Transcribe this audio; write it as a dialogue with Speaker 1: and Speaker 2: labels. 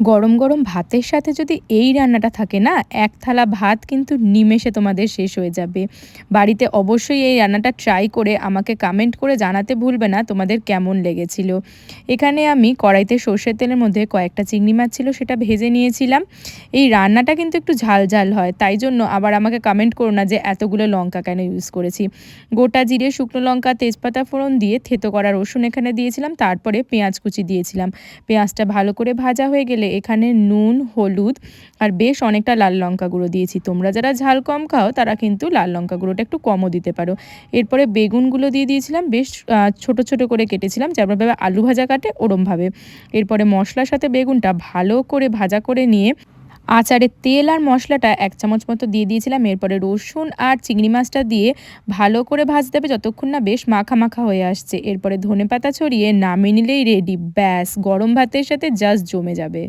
Speaker 1: গরম গরম ভাতের সাথে যদি এই রান্নাটা থাকে না, এক থালা ভাত কিন্তু নিমেষে তোমাদের শেষ হয়ে যাবে। বাড়িতে অবশ্যই এই রান্নাটা ট্রাই করে আমাকে কমেন্ট করে জানাতে ভুলবে না তোমাদের কেমন লেগেছিল। এখানে আমি কড়াইতে সর্ষের তেলের মধ্যে কয়েকটা চিংড়ি মাছ ছিল সেটা ভেজে নিয়েছিলাম। এই রান্নাটা কিন্তু একটু ঝাল ঝাল হয়, তাই জন্য আবার আমাকে কমেন্ট করো না যে এতগুলো লঙ্কা কেন ইউজ করেছি। গোটা জিরে, শুকনো লঙ্কা, তেজপাতা ফোড়ন দিয়ে থেতো করা রসুন এখানে দিয়েছিলাম, তারপরে পেঁয়াজ কুচি দিয়েছিলাম। পেঁয়াজটা ভালো করে ভাজা হয়ে গেলে এখানে নুন, হলুদ আর বেশ অনেকটা লাল লঙ্কা গুঁড়ো দিয়েছি। তোমরা যারা ঝাল কম খাও তারা কিন্তু লাল লঙ্কা গুঁড়োটা একটু কমও দিতে পারো। এরপরে বেগুনগুলো দিয়ে দিয়েছিলাম, বেশ ছোট ছোট করে কেটেছিলাম, যেমনভাবে আলু ভাজা কাটে ওরমভাবে। এরপরে মশলার সাথে বেগুনটা ভালো করে ভাজা করে নিয়ে আচারের তেল আর মশলাটা ১ চামচ মতো দিয়ে দিয়েছিলাম। এরপরে রসুন আর চিংড়ি মাছটা দিয়ে ভালো করে ভাজতে হবে যতক্ষণ না বেশ মাখা মাখা হয়ে আসছে। এরপরে ধনেপাতা ছড়িয়ে নামিয়ে নিলেই রেডি। ব্যাস, গরম ভাতের সাথে জাস্ট জমে যাবে।